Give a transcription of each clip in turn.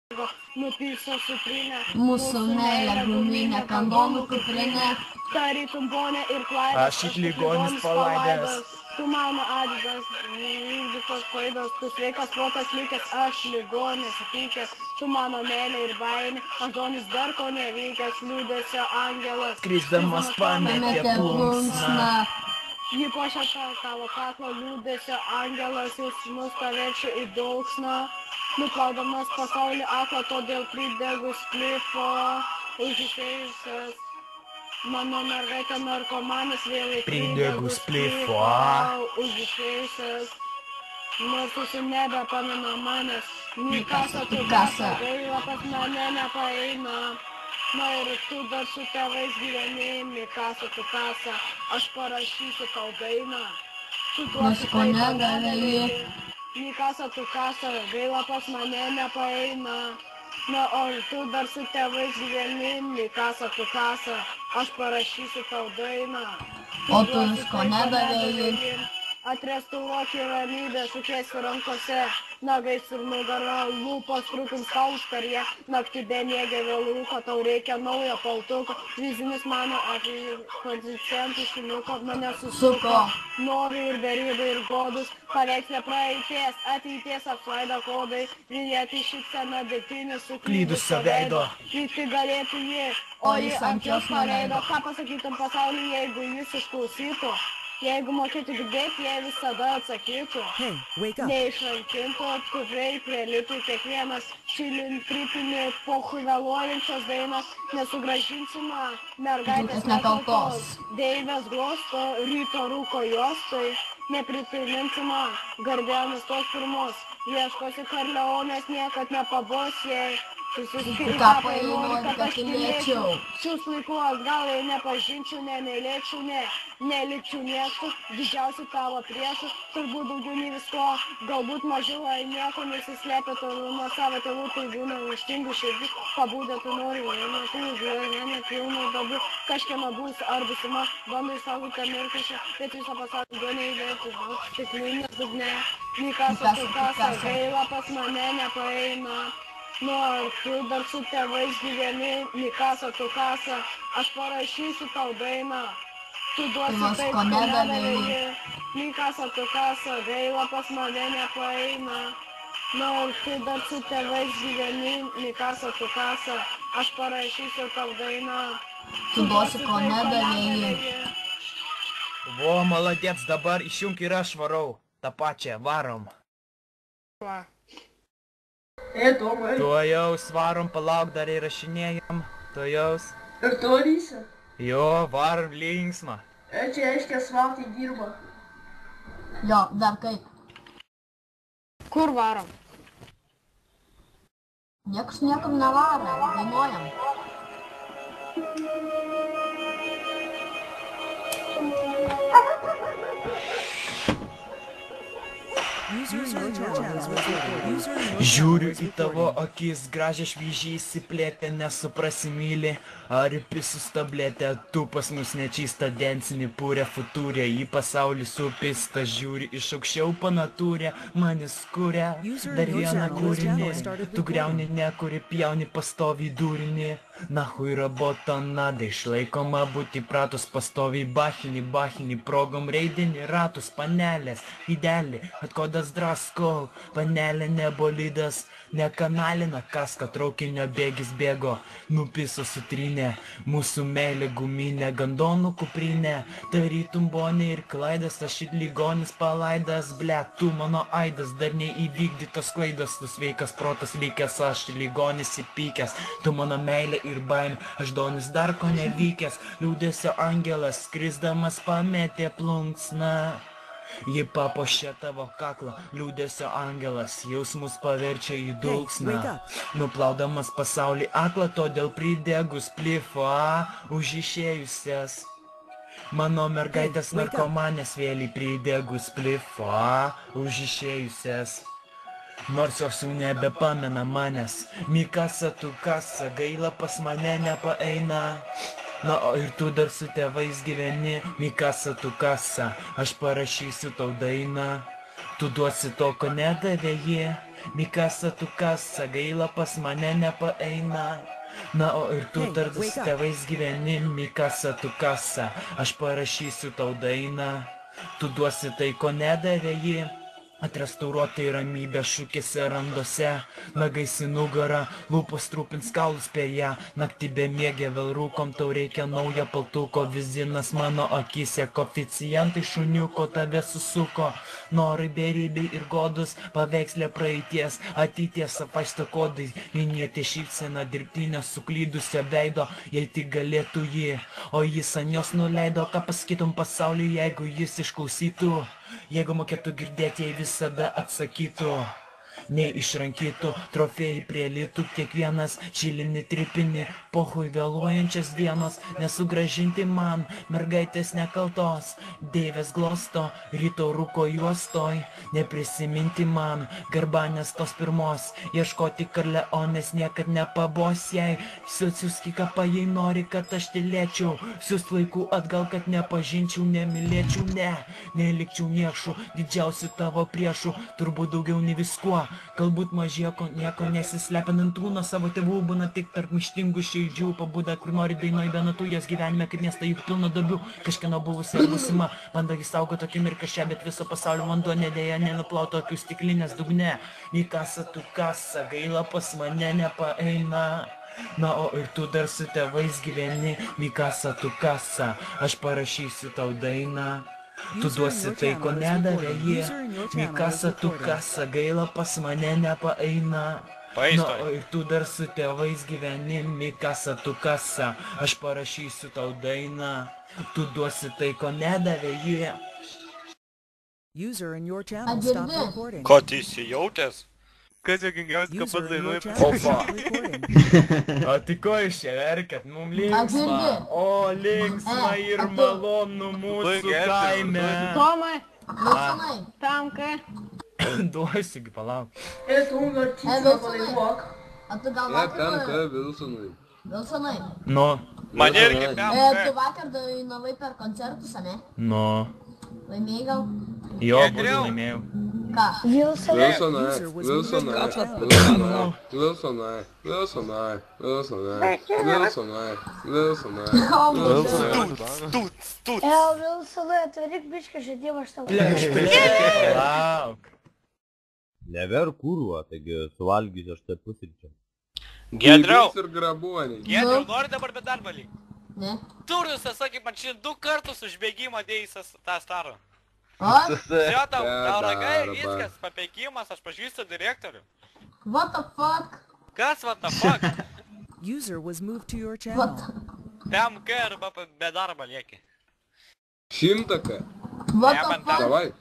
Nupyso sutrinę, Mūsų meilė guminė, kandonų kuprinė. Tarytum bonė ir klaidas, Aš it ligonis palaidęs. Tu mano atžydas, visos klaidos, tu sveikas protas likęs, aš ligonis supykęs, tu mano meilė ir baimė, Antonis dar ko nevykęs, liūdesio angelas. Krisdamas pametė plunksną. Jį puošia tavo kaklo liūdesio angelas, jis mus paverčia į dulksną. Nuplaudamas pasaulį aklą, todėl pridegus klifo, užišėjusias. Mano mergaitė narkomanis vėl Pridegus klifo, užishėjusias. Nors jūsų nebepamina manęs, nei kasa tu kasa, gaila pas mane nepaeina. Na ir tu dar su tėvais gyveni, nei kasa tu kasa, aš parašysiu tau dainą. Tu duosi ko negali. Nei kasa tu kasa, gaila pas mane nepaeina. Na, o tu dar su tėvais gyveni, nei kasa tu kasa, aš parašysiu tau dainą. O tu visko nedavėjai. Atresturuoki ramybę, sukiesi rankose, nagais ir nugara, lūpos trūkins tau užkarė, naktį bemiegė vėl rūko, tau reikia naujo paltuko, vizinis mano konsistentų šuniuko, mane susuko, nori ir berybė ir godus, paveikslė praeities, ateities apsvaido kodai, vinėti šypsena dėtinis suklydusio veido, vykti galėtų jį, o jį ant jos paleido, ką pasakytum pasauliui, jeigu jis išklausytų. Jeigu mokėtų girdėti, jie visada atsakytų. Neišrankintų, atkuvriai prilitų kiekvienas čilin kripinį pohui vėluojančios dainos, nesugrąžinsime mergaitės nekaltos. Deivės glosto, ryto rūko jostai, nepritiminsime garbėmis tos pirmos. Ieškosi Karleonės, niekad nepabos jai. Kapai nori, kad tylėčiau. Šius laiku atgal jei nepažinčiau, nemylėčiau, nelikčiau nieku, didžiausių tavo priešų, turbūt daugiau nei visko, galbūt mažiau, ai nieko nesislėpia toliau nuo savo tėvų, tai būna ištingų širdį, pabūdė tu nori, tu žiūrė, nepilnų dabar, kažkieno bus ar busima, bando išsaugoti mirkišę, bet visą pasaulį gali įveikti, stiklinės dugne, nei kasa tu kasa, gaila pas mane nepaeina. Nu, tu dar su tėvais gyveni, nei kasa tu kasa, aš parašysiu tau dainą. Tu duosi taip, ko nedavėjai, nei kasa tu kasa, gaila pas mane nepaeina. Nu, tu dar su tėvais gyveni, nei kasa tu kasa, aš parašysiu tau dainą. Tu duosi, ko nedavėjai. Vo, maladėts, dabar išjunk ir aš varau. Ta pačia, varom. Tuojaus varom, palauk, dar įrašinėjom. Tuojaus. Ir tu varysi? Jo, varom linksmą. Čia reiškia svaltai dirba. Jo, dar kaip. Kur varom? Niekas niekam nevaro, dainuojam. Žiūriu į tavo akis, gražią švyžiai įsiplėtę, nesuprasi myli, ar įpisus tabletę, tu pas mus nečista densinį pūrę futūrę, į pasaulį supista, žiūri iš aukščiau panatūrę, manis kuria, dar vieną kūrinį, tu griauni nekuri, pjauni pastoviai dūrinį, nahui rabota nada, išlaikoma būti pratus pastoviai bachinį, progom reidinį, ratus, panelės, idealį, atkodas draskol, panelė nebolidas, nekanalina kaska, traukinio bėgis bėgo, nupiso sutrynė, mūsų meilė guminė, gandonų kuprinė, tarytum bonė ir klaidas, aš it ligonis palaidas, ble, tu mano aidas, dar neįvykdytos klaidos, tu sveikas protas likęs, aš ligonis įpykęs, tu mano meilė ir baimė, aš donis dar ko nevykęs, liūdesio angelas, skrisdamas pametė plunksną. Ji papuošė tavo kaklą, liūdesio angelas, jausmus paverčia į dulksną. Nuplaudamas pasaulį aklą, todėl pridegus plifo, už išėjusias. Mano mergaitės narkomanės vėlį pridegus plifo, už išėjusias. Nors jos jau nebepamena manęs, mi kasa tu kasa, gaila pas mane nepaeina. Na, o ir tu dar su tėvais gyveni, mi kasa tu kasa, aš parašysiu tau dainą. Tu duosi to, ko nedavė jie, Mikasa tu kasa, gaila pas mane nepaeina. Na, o ir tu dar su tėvais gyveni, Mikasa tu kasa, aš parašysiu tau dainą. Tu duosi tai, ko nedavė ji. Atrestauruotai ramybė šūkėse randuose, nagais į nugarą, lūpos trūpins kaulus per ją, naktį be miegė vėl rūkom, tau reikia naujo paltuko, vizinas mano akise, koeficientai šuniuko tave susuko, norai beribiai ir godus, paveikslė praeities, ateities apaisto kodai, liniuotė šypsena dirbtinė suklydusio veido, jei tik galėtų ji, o jis ant jos nuleido, ką pasakytum pasauliui, jeigu jis išklausytų. Jeigu mokėtų girdėti, jei visada atsakytų, nei išrankytų, trofėjai prie litų, kiekvienas čilinį tripinį, pohui vėluojančias dienos, nesugražinti man, mergaitės nekaltos, deivės glosto, ryto rūko juostoj, neprisiminti man, garbanės tos pirmos, ieškoti Karleonės niekad nepabos jai, siūski kapą, jei nori, kad aš tylėčiau, siūs laikų atgal, kad nepažinčiau, nemylėčiau, nelikčiau niekšų, didžiausių tavo priešų, turbūt daugiau nei viskuo. Galbūt mažieko, nieko nesislepinant nuo savo tėvų, būna tik tarp mištingų širdžių, pabuda, kur nori dainoj be natų, jos gyvenime kaip miestą juk pilna duobių, kažkieno buvusi ir būsima, bandagi saugot akimirką šią, bet viso pasaulio vanduo nedėja, nenuplauto akių stiklinės dugne. Mikasa tu kasa, gaila pas mane nepaeina. Na, o ir tu dar su tėvais gyveni, Mikasa tu kasa, aš parašysiu tau dainą. Tu duosi tai, ko nedavė jie, Mikasa tu kasa, gaila pas mane nepaeina. Na, o ir tu dar su tėvais gyveni, Mikasa tu kasa, aš parašysiu tau dainą. Tu duosi tai, ko nedavė jie. Ko tu įsijautęs? Kas jokingiausia, kad pats dainuoja? O tai ko iš čia verkat, mum linksma, o linksma ir malonu mūsų kaime. Tomai, tam ką? Duosiu, palauk. Ir tu vartysi padainuok. O tu gal vakar... Wilsonui. Wilsonai. Nu. Man irgi Tu vakar dainavai per koncertus, ane? Nu. Laimėjai gal? Jo, būdų laimėjau. Ką? Vilsonai, atvaryk bišką žaidimą aš tau. Palauk. Never kurva, taigi suvalgysiu aš tai pusryčiam. Giedriau, Ir grabuoniai. Giedriau, nori dabar be darbą lyg? Ne? Turius, sakai, man šiandien 2 kartus užbėgimą dėjus tą starą. O? Sio, tau ragai, viskas, papeikimas, aš pažįstu direktorių. What the fuck? Kas, what the fuck? User was moved to your What? channel. PMK arba be darbą lieki. 100 ką. What Ne, the man fuck? Davai.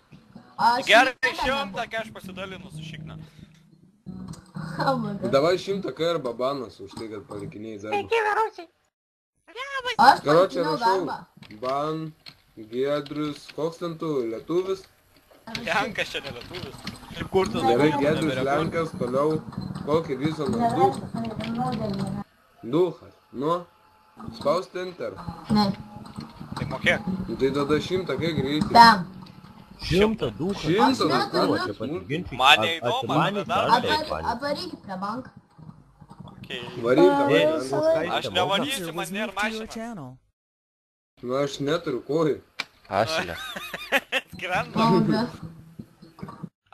Gerai, 100, kai aš pasidalinu su šikna. Oh my god. Davai 100 ką ir babanas už tai, kad palikinėjai darbą. Aš Karočią palikinau rašau. darbą. Ban, Giedrius, koks ten tu, lietuvis? Lenkas čia ne lietuvis. Kur tu Gerai, Giedrius, Lenkas, toliau. Kokį Wilsonas Duchas. Nu, spausti enter. Ne. Tai mokėk. Tai tada 100 ką greitai. Ten. 100 Duchas. Man neįdomu, aš be darbą. Atvarykit prie banką. Varyk, davai. Aš nevalysiu, User man was nėra moved to your mašina. channel. Nu, aš neturiu kojų. Ašilė. Skrenda. Oh god.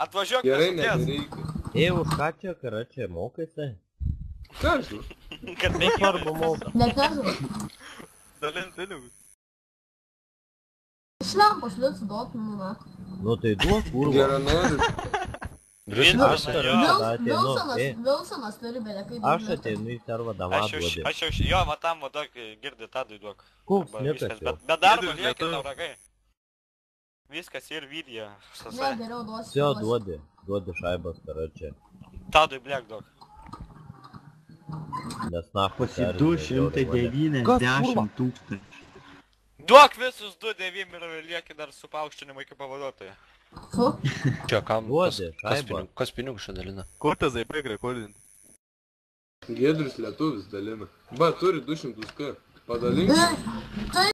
Atvažiuok Gerai, nesuties. nebereikia. Už ką čia, karačiai, mokaisi? Ką aš žinau? Kad penkiolika. Net nežinau. Dalint pinigus. Iš lempos liuts duot, nu na. Nu tai duok, kurva. Geranoris. Aš Wilsonas turi beje kaip... Aš ateinu į servą davą duodį. Aš jau, jo, va tam, va duok, girdi, Tadui duok. Koks Arba nikas viskas, jau. bet darbo Giedrius, lieki lietuvis. tau ragai. Viskas ir video. Ne, geriau duosiu. Sio duodi, duodi šaibas, karačiai. Tadui blek duok. Nes nahu Pasi 290 tūkstančių. Duok visus 2,9 ir lieki dar su paaukštinimu iki pavaduotojo. Fu. Čia kam? Duodi, šaibą. Kas pinigų šią dalina? Kur tas zaipėk rekordinti? Giedrius lietuvis dalina. Va, turi 200 ką. Padalink. Tai